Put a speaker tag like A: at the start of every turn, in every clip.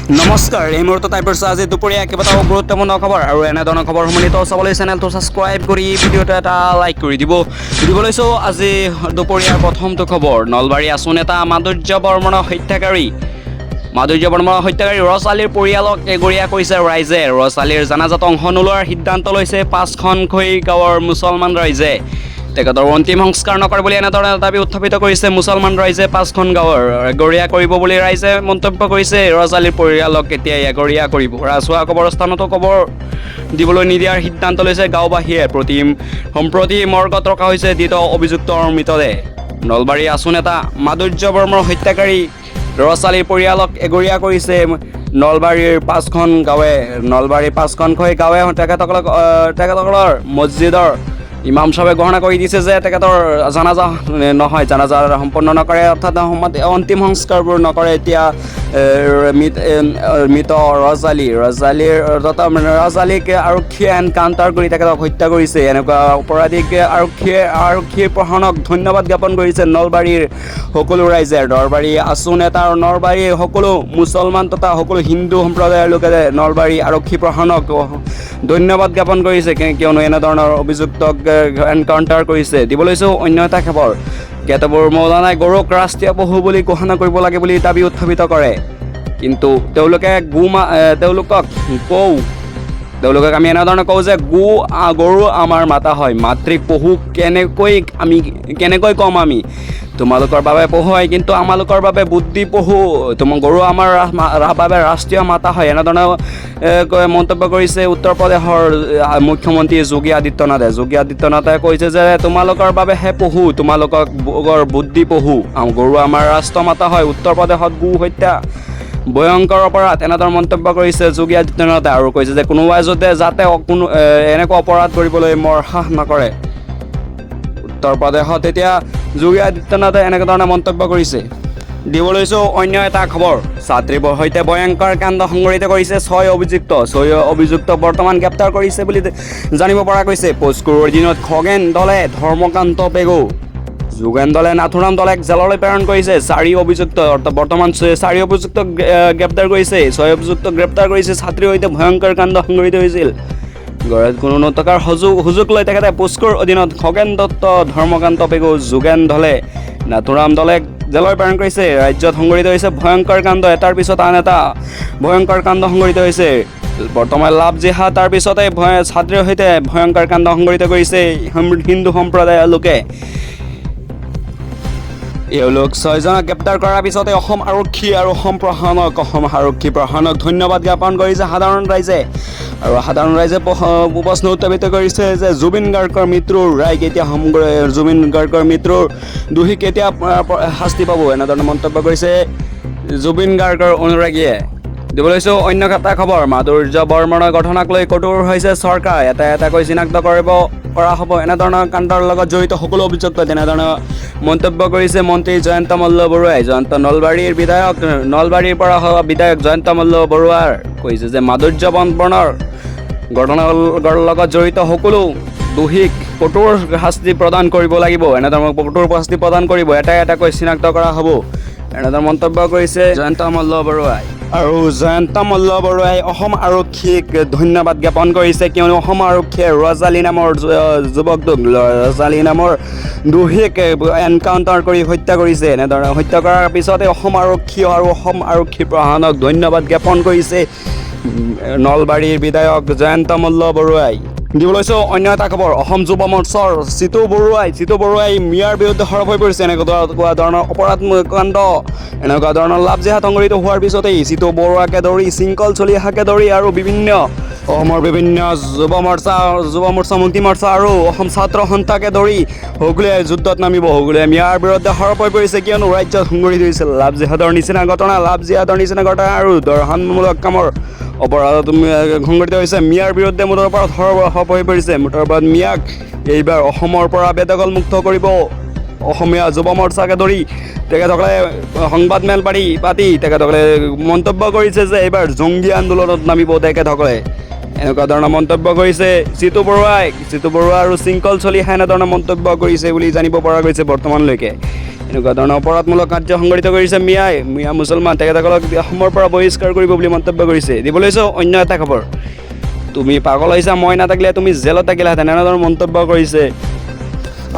A: নমস্কাৰ এই মুহূৰ্তত টাইপৰ আজি দুপৰীয়া কেইবাটাও গুৰুত্বপূৰ্ণ খবৰ আৰু এনেধৰণৰ খবৰসমূহ চাবলৈ চেনেলটো ছাবস্ক্ৰাইব কৰি ভিডিঅ'টো এটা লাইক কৰি দিব লৈছোঁ। আজি দুপৰীয়াৰ প্ৰথমটো খবৰ, নলবাৰী আছু নেতা মাধুৰ্য বৰ্মনৰ হত্যাকাৰী ৰছ আলীৰ পৰিয়ালক এগৰীয়া কৰিছে ৰাইজে। ৰছ আলীৰ জানাজাত অংশ নোলোৱাৰ সিদ্ধান্ত লৈছে 5খন খৈ গাঁৱৰ মুছলমান ৰাইজে। তেখেতৰ অন্তিম সংস্কাৰ নকৰে বুলি এনেধৰণে দাবী উত্থাপিত কৰিছে মুছলমান ৰাইজে। 5খন গাঁৱৰ এগৰীয়া কৰিব বুলি ৰাইজে মন্তব্য কৰিছে। ৰছ আলীৰ পৰিয়ালক কেতিয়া এগৰীয়া কৰিব? ৰাজহুৱা কবৰস্থানতো কবৰ দিবলৈ নিদিয়াৰ সিদ্ধান্ত লৈছে গাঁওবাসীয়ে। সম্প্ৰতি মৰ্গত ৰখা হৈছে দ্বিতীয় অভিযুক্তৰ মৃতদেহ। নলবাৰী আছু নেতা মাধুৰ্য বৰ্মনৰ হত্যাকাৰী ৰছ আলীৰ পৰিয়ালক এগৰীয়া কৰিছে নলবাৰীৰ 5খন গাঁৱে। নলবাৰীৰ 5খন খৈ গাঁৱে তেখেতসকলৰ মছজিদৰ ইমাম চাহেবে ঘোষণা কৰি দিছে যে তেখেতৰ জানাজা সম্পন্ন নকৰে, অৰ্থাৎ অন্তিম সংস্কাৰবোৰ নকৰে। এতিয়া মৃত ৰছ আলীক আৰক্ষীয়ে এনকাউণ্টাৰ কৰি তেখেতক হত্যা কৰিছে। এনেকুৱা অপৰাধীক আৰক্ষীৰ প্ৰশাসনক ধন্যবাদ জ্ঞাপন কৰিছে নলবাৰীৰ সকলো ৰাইজে। নলবাৰী আছু নেতা আৰু নলবাৰীৰ সকলো মুছলমান তথা সকলো হিন্দু সম্প্ৰদায়ৰ লোকে নলবাৰী আৰক্ষী প্ৰশাসনক ধন্যবাদ জ্ঞাপন কৰিছে, কিয়নো এনেধৰণৰ অভিযুক্তক এনকাউণ্টাৰ কৰিছে। দিব লৈছোঁ অন্য এটা খবৰ, কেতবোৰ মৌলানাই গৰুক ৰাষ্ট্ৰীয় পশু বুলি ঘোষণা কৰিব লাগে বুলি দাবী উত্থাপিত কৰে, কিন্তু তেওঁলোকক আমি এনেধৰণে কওঁ যে গৰু আমাৰ মাতা হয়, মাতৃক পশু কেনেকৈ ক'ম আমি? তোমালোকৰ বাবে পশু হয়, কিন্তু আমালোকৰ বাবে বুদ্ধি পশু। গৰু আমাৰ বাবে ৰাষ্ট্ৰীয় মাতা হয়, এনেধৰণে মন্তব্য কৰিছে উত্তৰ প্ৰদেশৰ মুখ্যমন্ত্ৰী যোগী আদিত্যনাথে কৈছে যে তোমালোকৰ বাবেহে পশু, তোমালোকৰ বুদ্ধি পশু, গৰু আমাৰ ৰাষ্ট্ৰমাতা হয়। উত্তৰ প্ৰদেশত গো হত্যা ভয়ংকৰ অপৰাধ, এনেধৰণৰ মন্তব্য কৰিছে যোগী আদিত্যনাথে আৰু কৈছে যে কোনোবাই যাতে এনেকুৱা অপৰাধ কৰিবলৈ সাহস নকৰে। উত্তৰ প্ৰদেশত এতিয়া যোগী আদিত্যনাথে এনেকুৱা ধৰণে মন্তব্য কৰিছে। দিব লৈছোঁ অন্য এটা খবৰ, ছাত্ৰীৰ সৈতে ভয়ংকৰ কাণ্ড সংঘটিত কৰিছে 6 অভিযুক্ত বৰ্তমান গ্ৰেপ্তাৰ কৰিছে বুলি জানিব পৰা গৈছে। পস্কুৰৰ দিনত খগেন দলে ধৰ্মকান্ত পেগু, যোগেন দলে নাথুৰাম দলেক জেললৈ প্ৰেৰণ কৰিছে। 4 অভিযুক্ত বৰ্তমান 4 অভিযুক্তক গ্ৰেপ্তাৰ কৰিছে। 6 অভিযুক্তক গ্ৰেপ্তাৰ কৰিছে। ছাত্ৰীৰ সৈতে ভয়ংকৰ কাণ্ড সংঘটিত হৈছিল। ঘৰত কোনো নথকাৰ সুযোগ লৈ তেখেতে পুস্কুৰ অধীনত খগেন দত্ত, ধৰ্মকান্ত পেগু, যোগেন দলে, নাথুৰাম দলেক জেললৈ প্ৰেৰণ কৰিছে। ৰাজ্যত সংঘটিত হৈছে ভয়ংকৰ কাণ্ড, এটাৰ পিছত আন এটা ভয়ংকৰ কাণ্ড সংঘটিত হৈছে। বৰ্তমান লাভ জিহাদ, তাৰ পিছতে ছাত্ৰীৰ সৈতে ভয়ংকৰ কাণ্ড সংঘটিত কৰিছে হিন্দু সম্প্ৰদায়ৰ লোকে। এওঁলোক 6জনক গ্ৰেপ্তাৰ কৰাৰ পিছতে অসম আৰক্ষী প্ৰশাসনক ধন্যবাদ জ্ঞাপন কৰিছে সাধাৰণ ৰাইজে। আৰু সাধাৰণ ৰাইজে প্ৰশ্ন উত্থাপিত কৰিছে যে জুবিন গাৰ্গৰ মৃত্যুৰ ৰায় কেতিয়া, জুবিন গাৰ্গৰ মৃত্যুৰ দোষী কেতিয়া শাস্তি পাব, এনেধৰণে মন্তব্য কৰিছে জুবিন গাৰ্গৰ অনুৰাগীয়ে। দিব লৈছোঁ অন্য এটা খবৰ, মাধুৰ্য বৰ্মনৰ ঘটনাক লৈ কঠোৰ হৈছে চৰকাৰ, এটাকৈ চিনাক্ত কৰা হ'ব এনেধৰণৰ কাণ্ডৰ লগত জড়িত সকলো অভিযুক্ত, তেনেধৰণৰ মন্তব্য কৰিছে মন্ত্ৰী জয়ন্ত মল্ল বৰুৱাই। নলবাৰীৰ পৰা হোৱা বিধায়ক জয়ন্ত মল্ল বৰুৱাৰ কৈছে যে মাধুৰ্য বৰ্মনৰ ঘটনাৰ লগত জড়িত সকলো দোষীক কঠোৰ শাস্তি প্ৰদান কৰিব লাগিব, এনেধৰণৰ কঠোৰ শাস্তি প্ৰদান কৰিব, এটাকৈ চিনাক্ত কৰা হ'ব, এনেধৰণৰ মন্তব্য কৰিছে জয়ন্ত মল্ল বৰুৱাই। আৰু জয়ন্ত মল্ল বৰুৱাই অসম আৰক্ষীক ধন্যবাদ জ্ঞাপন কৰিছে, কিয়নো অসম আৰক্ষীয়ে ৰছ আলী নামৰ দোষীক এনকাউণ্টাৰ কৰি হত্যা কৰিছে। এনেধৰণে হত্যা কৰাৰ পিছতে অসম আৰক্ষী প্ৰশাসনক ধন্যবাদ জ্ঞাপন কৰিছে নলবাৰীৰ বিধায়ক জয়ন্ত মল্ল বৰুৱাই। দিব লৈছোঁ অন্য এটা খবৰ, অসম যুৱ মৰ্চাৰ চিতু বৰুৱাই মিয়াৰ বিৰুদ্ধে সৰব হৈ পৰিছে। এনেকুৱা ধৰণৰ অপৰাধ কাণ্ড, এনেকুৱা ধৰণৰ লাভ জিহাদ সংঘটিত হোৱাৰ পিছতেই চিতু বৰুৱাকে ধৰি শৃংখল চলিহাকে ধৰি আৰু অসমৰ বিভিন্ন যুৱ মৰ্চা, মুক্তি মৰ্চা আৰু অসম ছাত্ৰ সন্থাকে ধৰি সকলোৱে যুদ্ধত নামিব। সকলোৱে মিয়াৰ বিৰুদ্ধে সৰব হৈ পৰিছে, কিয়নো ৰাজ্যত সংঘটিত হৈছিল লাভ জিহাদৰ নিচিনা ঘটনা আৰু দৰ্শনমূলক কামৰ অপৰাধ সংঘটিত হৈছে। মিয়াৰ বিৰুদ্ধে মুঠৰ ওপৰত সৰব হৈ পৰিছে। মুঠৰ ওপৰত মিয়াক এইবাৰ অসমৰ পৰা বেদখলমুক্ত কৰিব অসমীয়া যুৱ মৰ্চাকে ধৰি তেখেতসকলে সংবাদমেল পাতি তেখেতসকলে মন্তব্য কৰিছে যে এইবাৰ জংগী আন্দোলনত নামিব তেখেতসকলে। এনেকুৱা ধৰণৰ মন্তব্য কৰিছে চিতু বৰুৱা আৰু শৃংখল চলিহা এনেধৰণৰ মন্তব্য কৰিছে বুলি জানিব পৰা গৈছে বৰ্তমানলৈকে। এনেকুৱা ধৰণৰ অপৰাধমূলক কাৰ্য সংঘটিত কৰিছে মিয়া মুছলমান, তেখেতসকলক অসমৰ পৰা বহিষ্কাৰ কৰিব বুলি মন্তব্য কৰিছে। দিবলৈ লৈছোঁ অন্য এটা খবৰ, তুমি পাগল হৈছা, মই নাথাকিলে তুমি জেলত থাকিলাহেঁতেন, এনেধৰণৰ মন্তব্য কৰিছে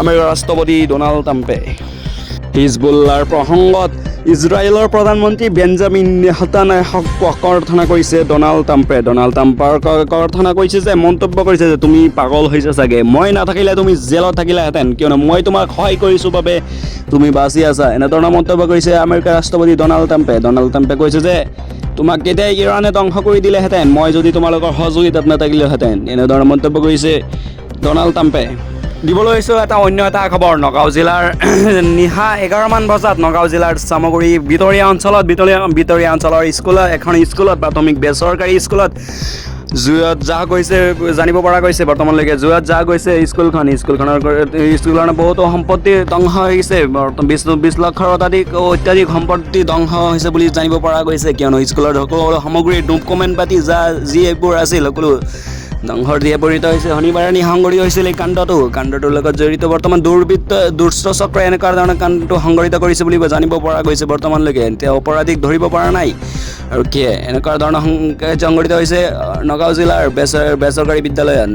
A: আমেৰিকাৰ ৰাষ্ট্ৰপতি ডনাল্ড ট্ৰাম্পে। হিজবুল্লাৰ প্ৰসংগত ইজৰাইলৰ প্ৰধানমন্ত্ৰী বেঞ্জামিন নেতান্যাহুক কৰ্তনা কৰিছে ডনাল্ড ট্ৰাম্পে। ডনাল্ড ট্ৰাম্পৰ কৰ্তনা কৰিছে যে, মন্তব্য কৰিছে যে তুমি পাগল হৈছা চাগে, মই নাথাকিলে তুমি জেলত থাকিলাহেঁতেন, কিয়নো মই তোমাক সহায় কৰিছোঁ বাবে তুমি বাচি আছা, এনেধৰণৰ মন্তব্য কৰিছে আমেৰিকাৰ ৰাষ্ট্ৰপতি ডনাল্ড ট্ৰাম্পে। ডনাল্ড ট্ৰাম্পে কৈছে যে তোমাক কেতিয়া ইৰাণে ধ্বংস কৰি দিলেহেঁতেন, মই যদি তোমালোকৰ সহযোগিতাত নাথাকিলোহেঁতেন, এনেধৰণৰ মন্তব্য কৰিছে ডনাল্ড ট্ৰাম্পে। দিবলৈ হৈছোঁ অন্য এটা খবৰ, নগাঁও জিলাৰ নিশা 11মান বজাত নগাঁও জিলাৰ চামগুৰি ভিতৰীয়া অঞ্চলৰ এখন স্কুলত প্ৰাথমিক বেচৰকাৰী স্কুলত জুইত জাহ গৈছে জানিব পৰা গৈছে। বৰ্তমানলৈকে জুইত জাহ গৈছে স্কুলখনৰ বহুতো সম্পত্তি ধ্বংস হৈছে, 20 লাখৰ অত্যাধিক সম্পত্তি ধ্বংস হৈছে বুলি জানিব পৰা গৈছে, কিয়নো স্কুলৰ সকলো সামগ্ৰী ডকুমেণ্ট পাতি যি এইবোৰ আছিল সকলো ধ্বংসৰ দিশে পৰিণত হৈছে। শনিবাৰে সংঘটিত হৈছিল এই কাণ্ডটোৰ লগত জড়িত বৰ্তমান দুষ্ট চক্ৰই এনেকুৱা ধৰণৰ কাণ্ডটো সংঘটিত কৰিছে বুলি জানিব পৰা গৈছে। বৰ্তমানলৈকে তেওঁ অপৰাধীক ধৰিব পৰা নাই, আৰু কিয় এনেকুৱা ধৰণৰ সংঘটিত হৈছে নগাঁও জিলাৰ বেচৰকাৰী বিদ্যালয়ত